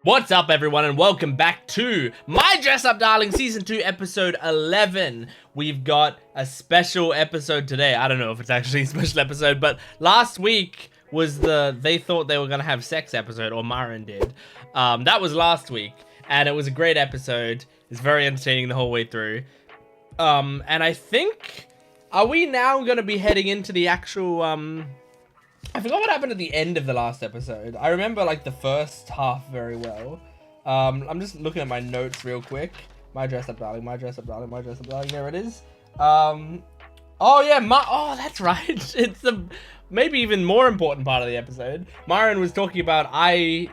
What's up, everyone, and welcome back to My Dress Up Darling Season 2, Episode 11. We've got a special episode today. I don't know if it's actually a special episode, but last week was they thought they were going to have sex episode, or Marin did. That was last week, and it was a great episode. It's very entertaining the whole way through. And I think, are we now going to be heading into the actual, I forgot what happened at the end of the last episode. I remember like the first half very well. I'm just looking at my notes real quick. My dress up darling, my dress up darling, my dress up darling. There it is. Oh yeah, oh that's right. It's the maybe even more important part of the episode. Marin was talking about I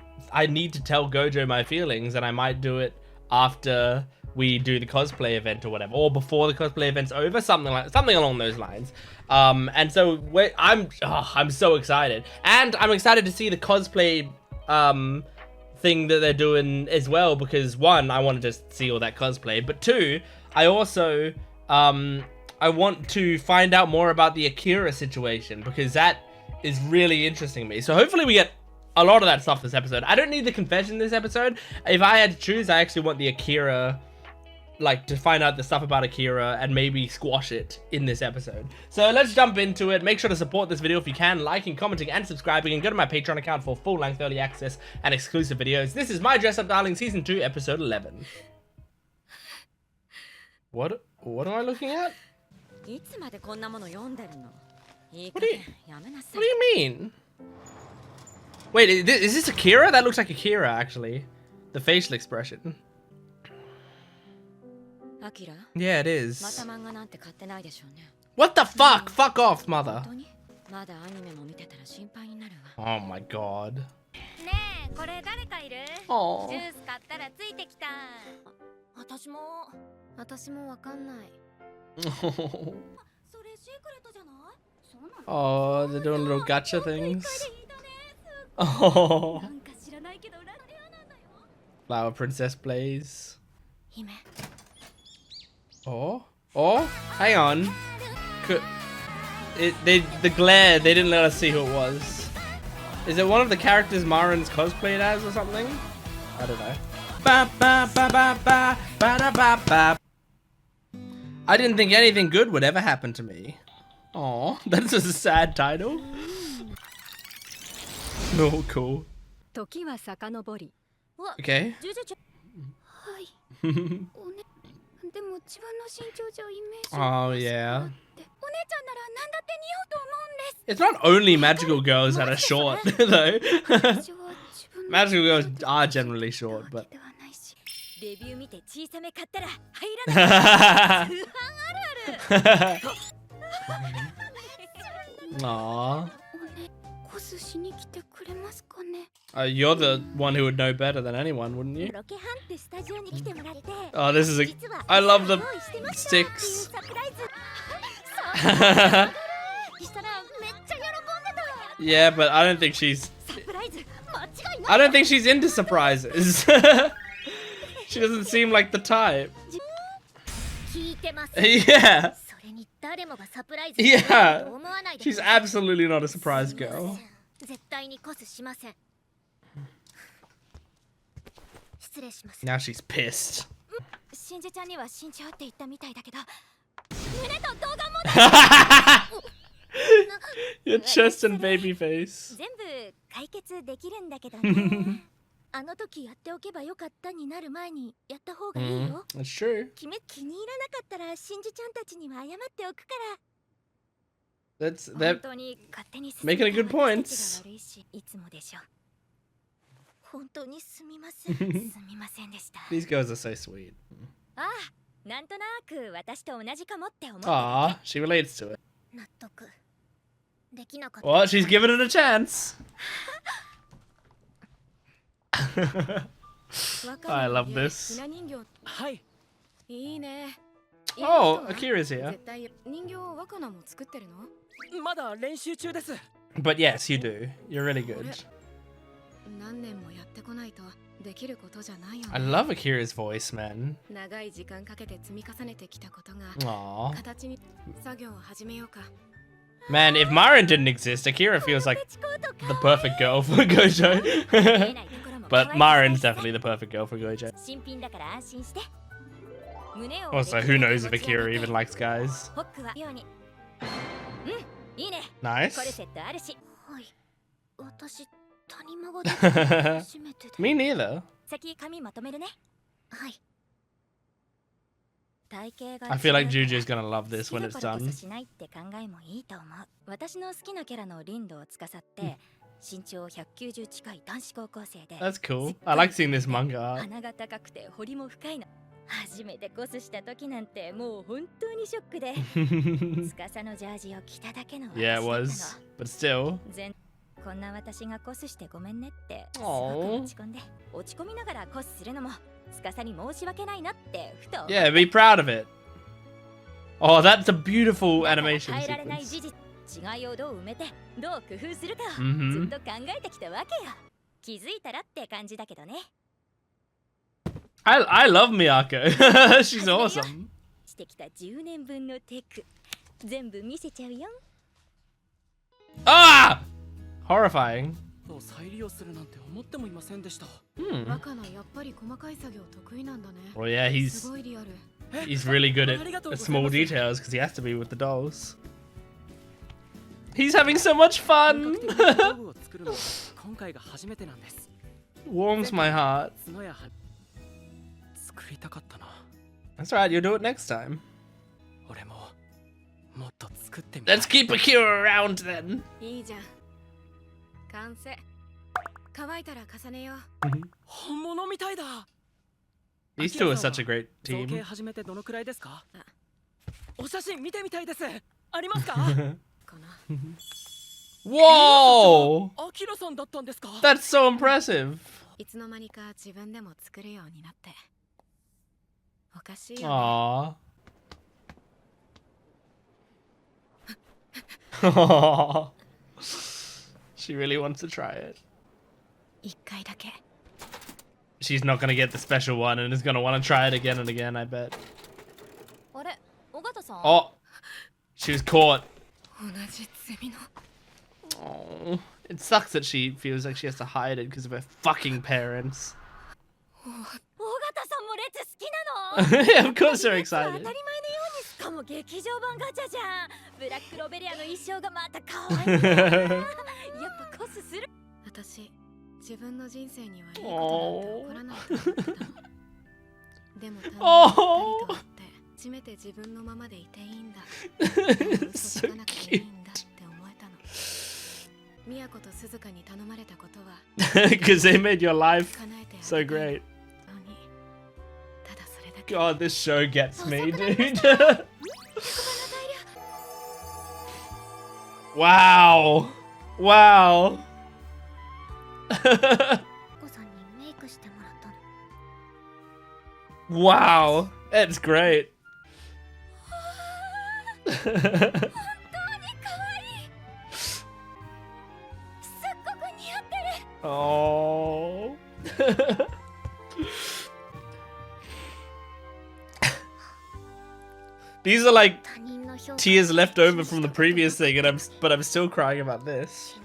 need to tell Gojo my feelings, and I might do it after we do the cosplay event or whatever, or before the cosplay event's over, something along those lines. And so I'm so excited, and I'm excited to see the cosplay thing that they're doing as well, because one, I want to just see all that cosplay, but two, I also I want to find out more about the Akira situation, because that is really interesting to me. So hopefully we get a lot of that stuff this episode. I don't need the confession this episode. If I had to choose, I actually want the Akira, like, to find out the stuff about Akira and maybe squash it in this episode. So let's jump into it. Make sure to support this video if you can, liking, commenting, and subscribing, and go to my Patreon account for full-length early access and exclusive videos. This is My Dress Up Darling Season 2, Episode 11. What am I looking at? What do you mean? Wait, is this Akira? That looks like Akira, actually. The facial expression. Yeah, it is. What the fuck? Fuck off, mother. Oh my god. Oh. Oh, they're doing little gacha things. Oh. Flower Princess Blaze. Oh, hang on. The glare, they didn't let us see who it was. Is it one of the characters Marin's cosplayed as or something? I don't know. I didn't think anything good would ever happen to me. Oh, that's a sad title. Oh, cool. Okay. Oh yeah. It's not only magical girls that are short though. Magical girls are generally short, but aww. You're the one who would know better than anyone, wouldn't you? Oh, this is I love the sticks. Yeah, but I don't think she's into surprises. She doesn't seem like the type. Yeah. Yeah. She's absolutely not a surprise girl. Now she's pissed. Your chest and baby face. That's true. They're making a good point. These girls are so sweet. Aw, she relates to it. Well, she's giving it a chance. I love this. Oh, Akira's here. But yes, you do. You're really good. I love Akira's voice, man. Aww. Man, if Marin didn't exist, Akira feels like the perfect girl for Gojo. But Marin's definitely the perfect girl for Gojo. Also, who knows if Akira even likes guys? Nice. Me neither. I feel like Juju's gonna love this when it's done. That's cool. I like seeing this manga art. Yeah, it was. But still. Yeah, be proud of it. Oh, that's a beautiful animation sequence. I love Miyako. She's awesome. Ah! Horrifying. Well, yeah, he's really good at small details because he has to be with the dolls. He's having so much fun. Warms my heart. That's right, you'll do it next time. Let's keep Akira around then. These two are such a great team. Whoa! That's so impressive. Aww. She really wants to try it. She's not gonna get the special one and is gonna want to try it again and again, I bet. Oh, she was caught. Oh, it sucks that she feels like she has to hide it because of her fucking parents. Yeah, of course they're excited. Oh. So cute. Because they made your life so great. God, this show gets me, dude. Wow. Wow. Wow. That's great. Oh. These are like tears left over from the previous thing, and I'm still crying about this.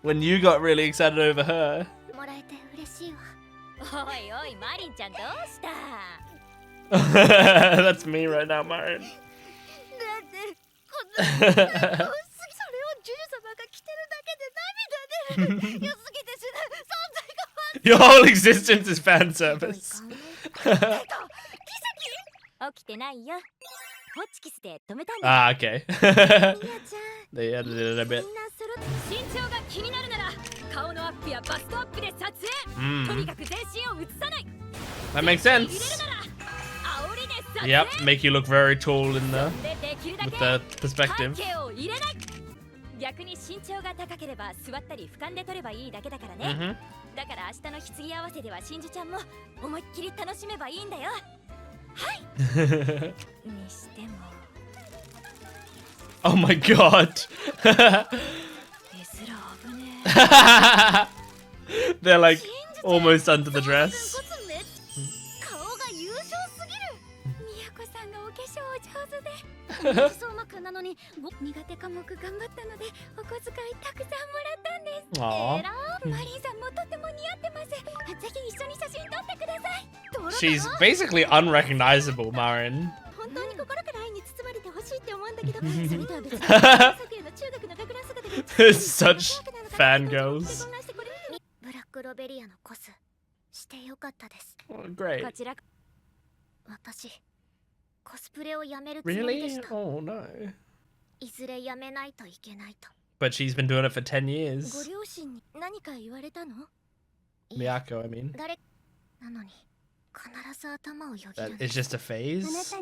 When you got really excited over her. That's me right now, Marin. Your whole existence is fan service. Ah, okay. They edited it a bit. That makes sense. Yep, make you look very tall in the with the perspective. Oh my god. They're like almost under the dress. Aw. She's basically unrecognizable, Marin. Such fangirls. Oh, great. Really? Oh no. But she's been doing it for 10 years. Miyako, I mean. That is just a phase.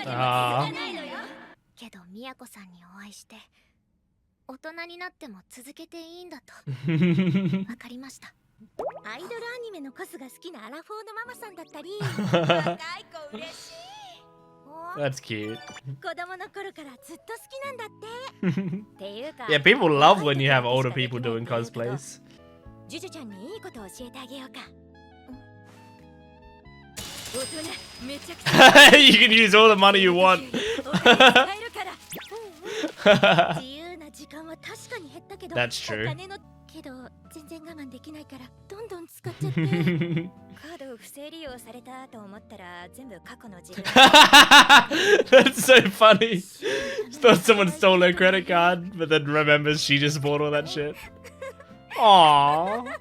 Ah. That's cute. Yeah, people love when you have older people doing cosplays. You can use all the money you want. That's true. That's so funny. Thought someone stole her credit card, but then remembers she just bought all that shit. Aww.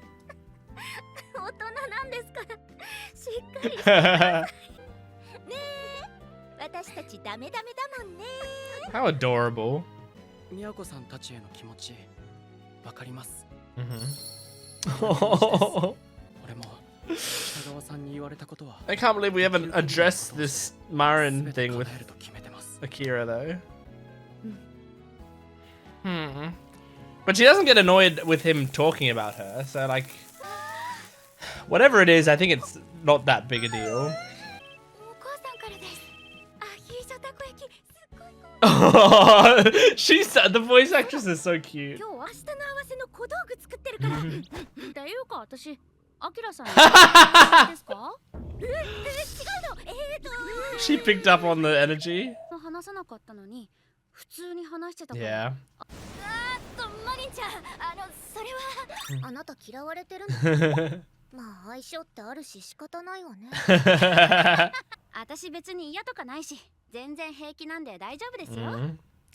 How adorable. I can't believe we haven't addressed this Marin thing with Akira though. But she doesn't get annoyed with him talking about her, so like, whatever it is, I think it's not that big a deal. Oh, the voice actress is so cute. She picked up on the energy. Yeah.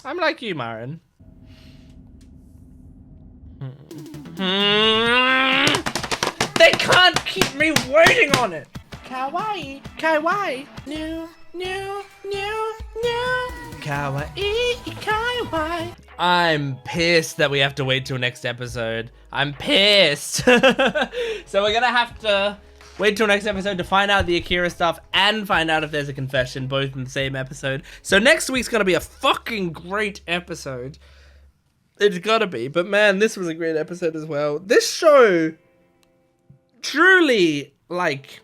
I'm like you, Marin. They can't keep me waiting on it. Kawaii, kawaii, new, kawaii, kawaii. I'm pissed that we have to wait till next episode. I'm pissed. So we're gonna have to wait till next episode to find out the Akira stuff and find out if there's a confession, both in the same episode. So next week's gonna be a fucking great episode. It's gotta be. But man, this was a great episode as well. This show truly, like,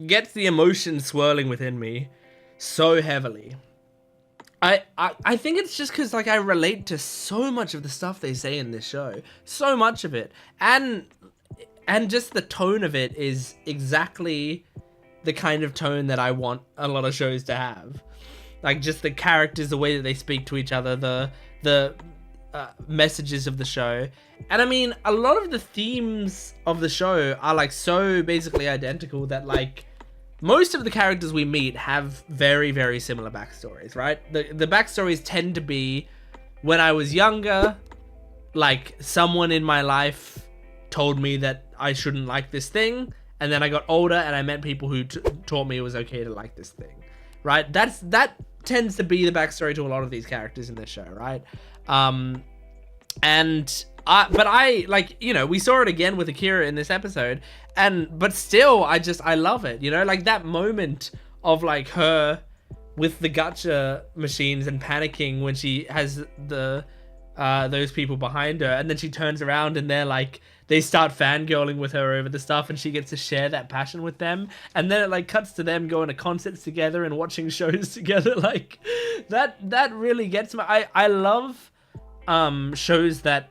gets the emotion swirling within me so heavily. I think it's just because, like, I relate to so much of the stuff they say in this show. So much of it. And just the tone of it is exactly the kind of tone that I want a lot of shows to have. Like, just the characters, the way that they speak to each other, the messages of the show. And I mean, a lot of the themes of the show are, like, so basically identical that, like, most of the characters we meet have very, very similar backstories, right? The backstories tend to be, when I was younger, like, someone in my life told me that I shouldn't like this thing, and then I got older and I met people who taught me it was okay to like this thing, right? That tends to be the backstory to a lot of these characters in this show, right? But I like, you know, we saw it again with Akira in this episode, but still, I love it, you know, like that moment of, like, her with the gacha machines and panicking when she has those people behind her, and then she turns around and they're like, they start fangirling with her over the stuff, and she gets to share that passion with them, and then it, like, cuts to them going to concerts together and watching shows together. Like, that really gets me. I love shows that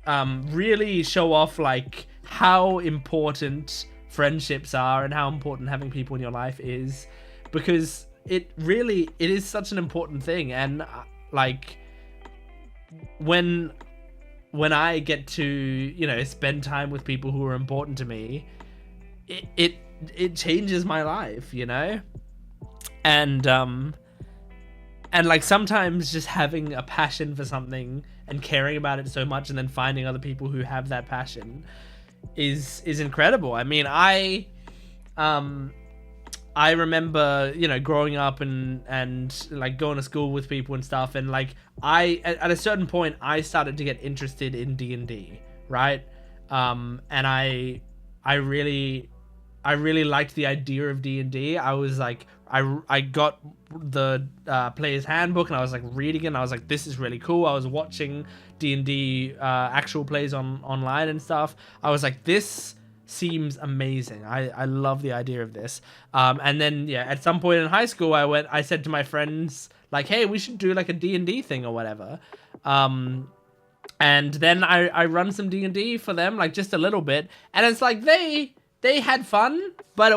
really show off, like, how important friendships are and how important having people in your life is, because it is such an important thing. And like when I get to, you know, spend time with people who are important to me, it changes my life, you know? And like sometimes just having a passion for something and caring about it so much and then finding other people who have that passion is incredible. I mean, I remember, you know, growing up and like going to school with people and stuff, and like at a certain point I started to get interested in D&D, right? And I really liked the idea of D&D. I was like, I got the player's handbook and I was like reading it and I was like, this is really cool. I was watching D&D actual plays online and stuff. I was like, this seems amazing. I love the idea of this. And then, yeah, at some point in high school, I said to my friends, like, hey, we should do like a D&D thing or whatever. And then I run some D&D for them, like just a little bit. And it's like, they had fun, but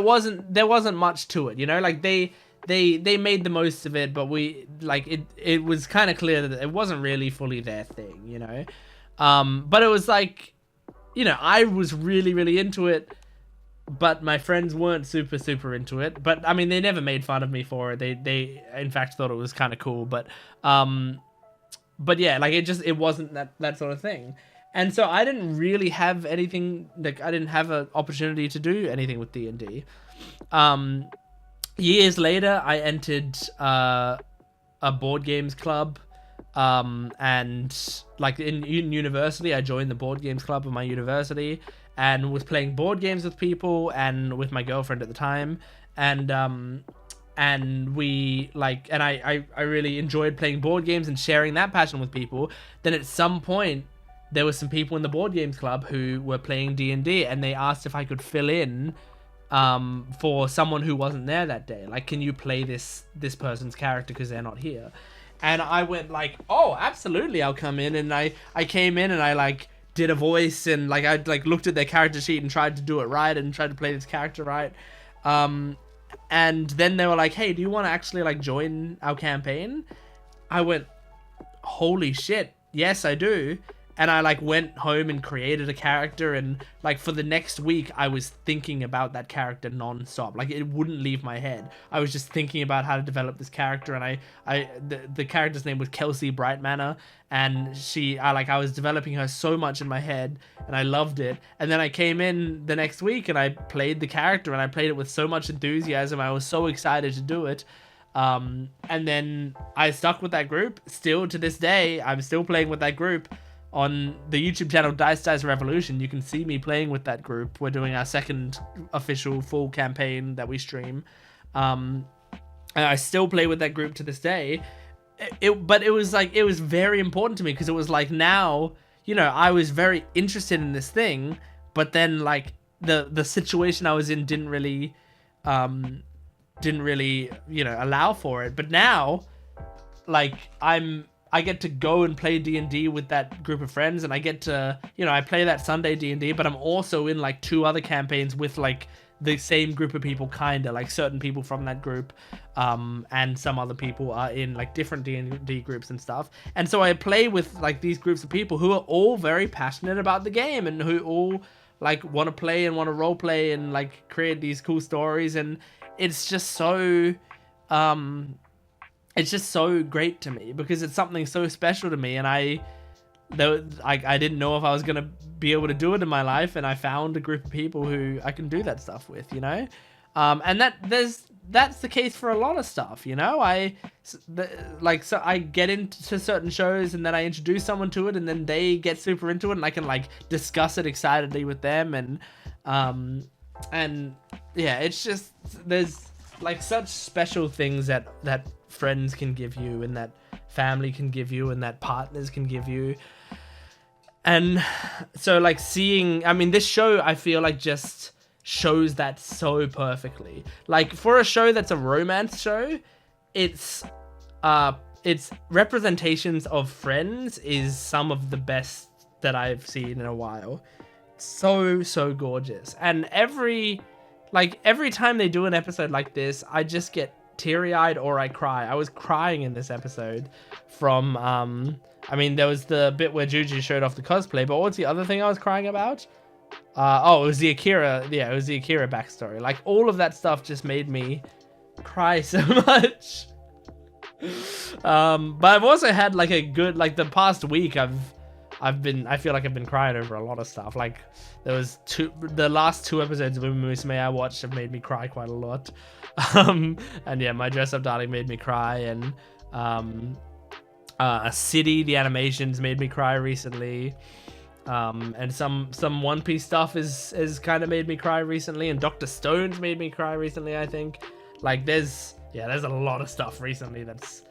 there wasn't much to it, you know? Like they made the most of it, but it was kind of clear that it wasn't really fully their thing, you know? But it was like, you know, I was really, really into it, but my friends weren't super, super into it. But I mean, they never made fun of me for it. They in fact thought it was kind of cool, but yeah, like it wasn't that sort of thing. And so I didn't really have anything, like I didn't have an opportunity to do anything with D&D. Years later, I entered a board games club, and like in university, I joined the board games club of my university and was playing board games with people and with my girlfriend at the time. And we like, and I really enjoyed playing board games and sharing that passion with people. Then at some point, there were some people in the board games club who were playing D&D, and they asked if I could fill in for someone who wasn't there that day. Like, can you play this person's character because they're not here? And I went like, oh, absolutely, I'll come in. And I came in and I like did a voice, and like I like looked at their character sheet and tried to do it right and tried to play this character right. And then they were like, hey, do you want to actually like join our campaign? I went, holy shit, yes, I do. And I like went home and created a character, and like for the next week I was thinking about that character non-stop. Like it wouldn't leave my head. I was just thinking about how to develop this character, and the character's name was Kelsey Brightmanor, and I was developing her so much in my head, and I loved it. And then I came in the next week and I played the character, and I played it with so much enthusiasm. I was so excited to do it. And then I stuck with that group. Still to this day, I'm still playing with that group. On the YouTube channel Dice Revolution, you can see me playing with that group. We're doing our second official full campaign that we stream. And I still play with that group to this day. But it was very important to me, because it was like, now, you know, I was very interested in this thing, but then like the situation I was in didn't really, you know, allow for it. But now, like, I get to go and play D&D with that group of friends, and I get to, you know, I play that Sunday D&D, but I'm also in like 2 other campaigns with like the same group of people, kinda like certain people from that group, and some other people are in like different D&D groups and stuff. And so I play with like these groups of people who are all very passionate about the game, and who all like want to play and want to role play and like create these cool stories. And it's just so it's just so great to me, because it's something so special to me, and I didn't know if I was gonna be able to do it in my life, and I found a group of people who I can do that stuff with, you know. And that's the case for a lot of stuff, you know. So I get into certain shows, and then I introduce someone to it, and then they get super into it, and I can like discuss it excitedly with them, and yeah, it's just, there's like such special things that friends can give you, and that family can give you, and that partners can give you. And so like seeing, I mean, this show, I feel like just shows that so perfectly. Like for a show that's a romance show, its representations of friends is some of the best that I've seen in a while. So gorgeous. And every time they do an episode like this, I just get teary-eyed or I cry. I was crying in this episode from, I mean, there was the bit where Juju showed off the cosplay, but what's the other thing I was crying about? Oh, it was the Akira, yeah, it was the Akira backstory. Like, all of that stuff just made me cry so much. But I've also had, like, a good, like, the past week, I feel like I've been crying over a lot of stuff. Like, there was the last 2 episodes of Musume I watched have made me cry quite a lot. And yeah, My Dress Up Darling made me cry, and A City, the animations made me cry recently. And some One Piece stuff is kind of made me cry recently, and Dr. Stone's made me cry recently, I think. Like, there's a lot of stuff recently that's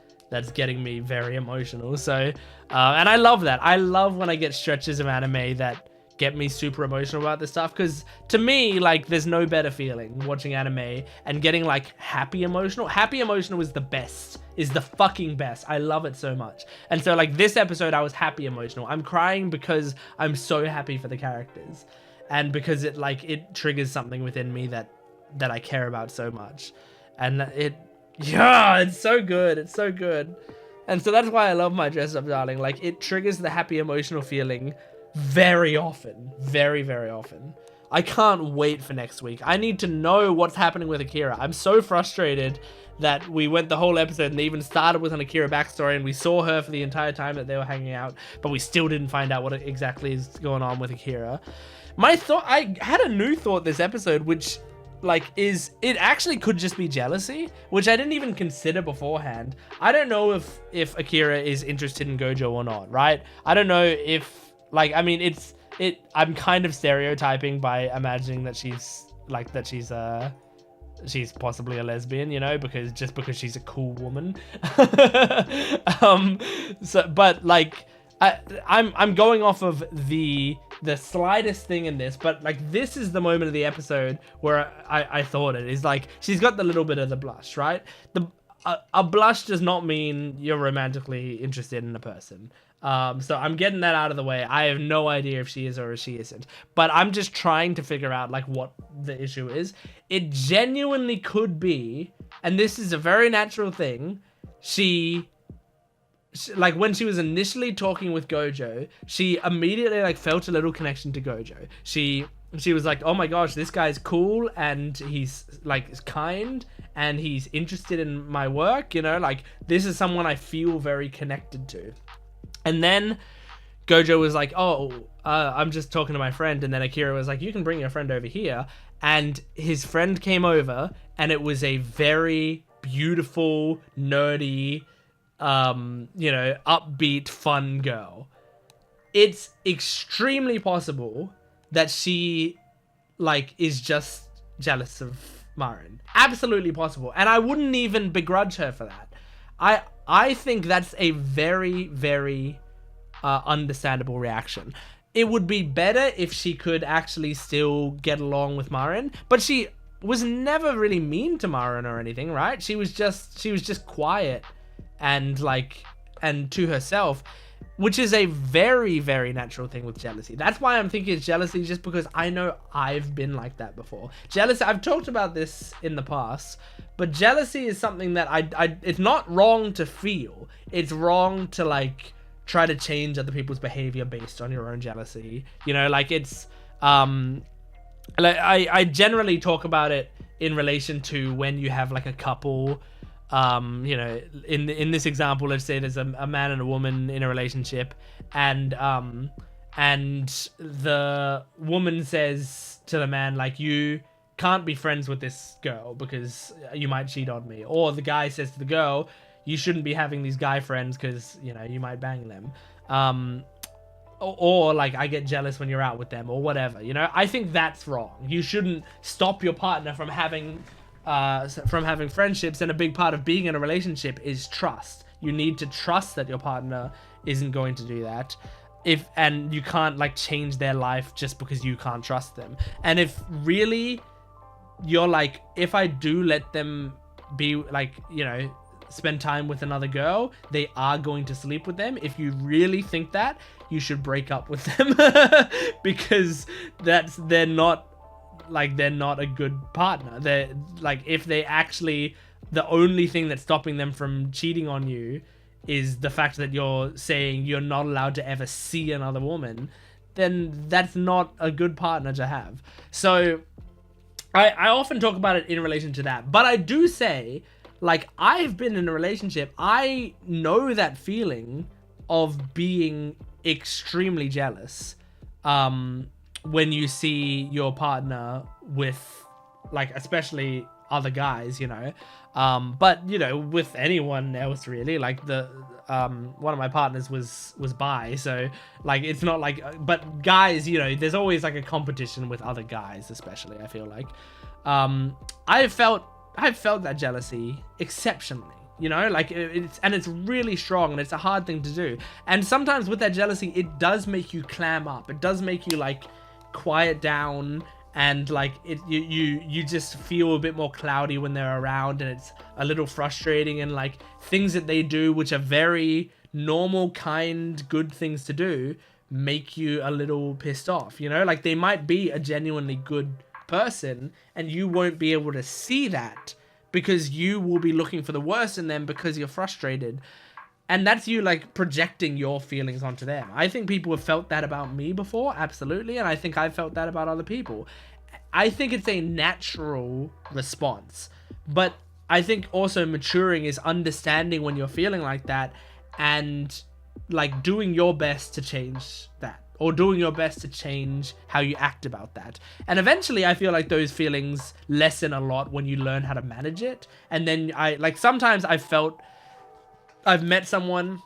getting me very emotional. So, and I love that. I love when I get stretches of anime that get me super emotional about this stuff, because to me, like, there's no better feeling watching anime and getting, like, happy emotional. Happy emotional is the best, is the fucking best. I love it so much. And so, like, this episode, I was happy emotional. I'm crying because I'm so happy for the characters, and because it triggers something within me that I care about so much. And it's so good. It's so good. And so that's why I love My Dress Up Darling. Like, it triggers the happy emotional feeling very often. Very, very often. I can't wait for next week. I need to know what's happening with Akira. I'm so frustrated that we went the whole episode and they even started with an Akira backstory and we saw her for the entire time that they were hanging out, but we still didn't find out what exactly is going on with Akira. I had a new thought this episode, which, like, it actually could just be jealousy, which I didn't even consider beforehand. I don't know if Akira is interested in Gojo or not, right? I don't know if, like, I mean, I'm kind of stereotyping by imagining that she's possibly a lesbian, you know, because she's a cool woman. But like, I'm going off of the slightest thing in this, but like, this is the moment of the episode where I thought it is like, she's got the little bit of the blush, right? A blush does not mean you're romantically interested in a person. So I'm getting that out of the way. I have no idea if she is or if she isn't, but I'm just trying to figure out, like, what the issue is. It genuinely could be, and this is a very natural thing, she like, when she was initially talking with Gojo, she immediately, like, felt a little connection to Gojo. She was like, oh my gosh, this guy's cool, and he's, like, kind, and he's interested in my work, you know, like, this is someone I feel very connected to. And then Gojo was like, I'm just talking to my friend. And then Akira was like, you can bring your friend over here. And his friend came over, and it was a very beautiful, nerdy, upbeat, fun girl. It's extremely possible that she, like, is just jealous of Marin. Absolutely possible. And I wouldn't even begrudge her for that. I think that's a very, very understandable reaction. It would be better if she could actually still get along with Marin, but she was never really mean to Marin or anything, right? She was just quiet and, like, and to herself, which is a very, very natural thing with jealousy. That's why I'm thinking it's jealousy, just because I know I've been like that before. Jealousy, I've talked about this in the past, but jealousy is something that it's not wrong to feel. It's wrong to, like, try to change other people's behavior based on your own jealousy. You know, like, it's, like, I generally talk about it in relation to when you have, like, a couple, you know, in this example, let's say there's a man and a woman in a relationship, and the woman says to the man, like, you can't be friends with this girl because you might cheat on me. Or the guy says to the girl, you shouldn't be having these guy friends because, you know, you might bang them. Or like, I get jealous when you're out with them, or whatever, you know. I think that's wrong. You shouldn't stop your partner from having friendships, and a big part of being in a relationship is trust. You need to trust that your partner isn't going to do that. And you can't, like, change their life just because you can't trust them. And if really you're like, if I do let them be, like, you know, spend time with another girl, they are going to sleep with them. If you really think that, you should break up with them because they're not a good partner. They're like, if they actually the only thing that's stopping them from cheating on you is the fact that you're saying you're not allowed to ever see another woman, then that's not a good partner to have. So I often talk about it in relation to that, but I do say, like, I've been in a relationship. I know that feeling of being extremely jealous when you see your partner with, like, especially other guys, you know, but, you know, with anyone else really, like one of my partners was bi, so, like, it's not like, but guys, you know, there's always like a competition with other guys, especially, I feel like. I've felt that jealousy exceptionally, you know, like, it's really strong, and it's a hard thing to do. And sometimes with that jealousy, it does make you clam up. It does make you, like, quiet down, and, like, you just feel a bit more cloudy when they're around, and it's a little frustrating, and, like, things that they do, which are very normal, kind, good things to do, make you a little pissed off, you know? Like, they might be a genuinely good person, and you won't be able to see that because you will be looking for the worst in them because you're frustrated. And that's you, like, projecting your feelings onto them. I think people have felt that about me before, absolutely, and I think I've felt that about other people. I think it's a natural response, but I think also maturing is understanding when you're feeling like that and, like, doing your best to change that, or doing your best to change how you act about that. And eventually I feel like those feelings lessen a lot when you learn how to manage it. And then sometimes I've met someone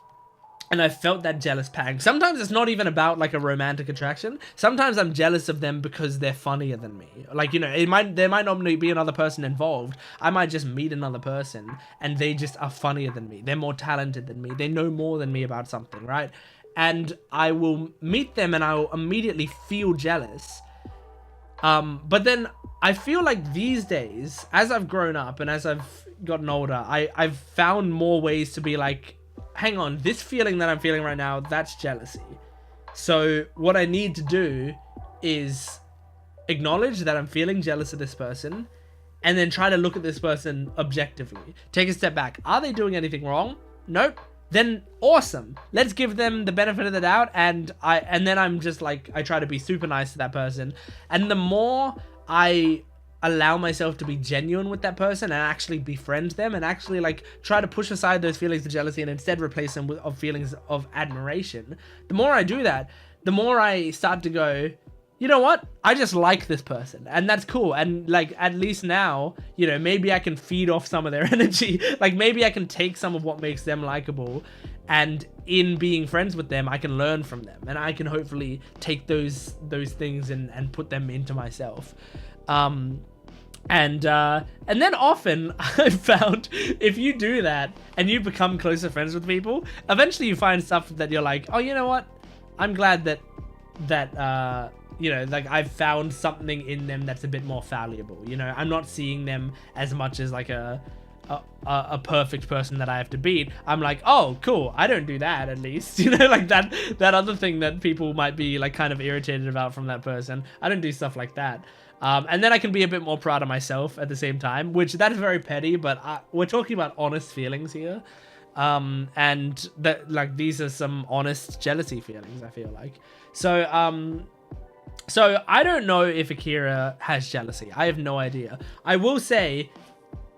and I felt that jealous pang. Sometimes it's not even about, like, a romantic attraction. Sometimes I'm jealous of them because they're funnier than me. Like, you know, there might not be another person involved. I might just meet another person and they just are funnier than me. They're more talented than me. They know more than me about something, right? And I will meet them and I will immediately feel jealous. But then I feel like these days, as I've grown up and as I've gotten older, I've found more ways to be like, hang on, this feeling that I'm feeling right now, that's jealousy. So what I need to do is acknowledge that I'm feeling jealous of this person, and then try to look at this person objectively. Take a step back. Are they doing anything wrong? Nope. Then awesome. Let's give them the benefit of the doubt, and then I'm just like, I try to be super nice to that person. And the more I allow myself to be genuine with that person and actually befriend them and actually, like, try to push aside those feelings of jealousy and instead replace them with feelings of admiration, the more I do that, the more I start to go, you know what? I just like this person, and that's cool. And, like, at least now, you know, maybe I can feed off some of their energy. Like, maybe I can take some of what makes them likable, and in being friends with them, I can learn from them, and I can hopefully take those things and put them into myself. And then often I've found if you do that and you become closer friends with people, eventually you find stuff that you're like, oh, you know what? I'm glad that you know, like, I've found something in them that's a bit more valuable. You know, I'm not seeing them as much as like a perfect person that I have to beat. I'm like, oh, cool. I don't do that, at least. You know, like that other thing that people might be, like, kind of irritated about from that person. I don't do stuff like that. And then I can be a bit more proud of myself at the same time, which that is very petty, but we're talking about honest feelings here. And that, like, these are some honest jealousy feelings, I feel like. So I don't know if Akira has jealousy. I have no idea. I will say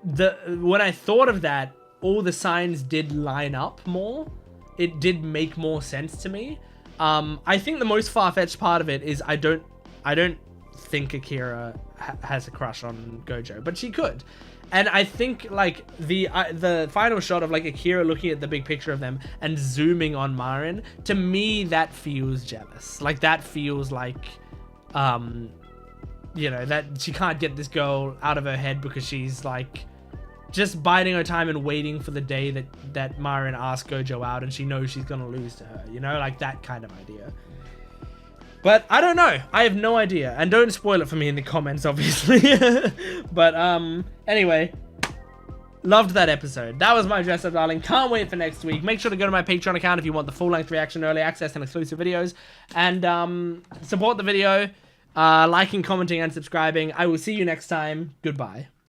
when I thought of that, all the signs did line up more. It did make more sense to me. I think the most far-fetched part of it is I don't think Akira has a crush on Gojo, but she could. And I think, like, the final shot of, like, Akira looking at the big picture of them and zooming on Marin, to me, that feels jealous. Like, that feels like, you know, that she can't get this girl out of her head because she's, like, just biding her time and waiting for the day that Marin asks Gojo out and she knows she's gonna lose to her, you know, like that kind of idea. But I don't know. I have no idea. And don't spoil it for me in the comments, obviously. But anyway, loved that episode. That was my dress up, darling. Can't wait for next week. Make sure to go to my Patreon account if you want the full-length reaction, early access, and exclusive videos. And support the video, liking, commenting, and subscribing. I will see you next time. Goodbye.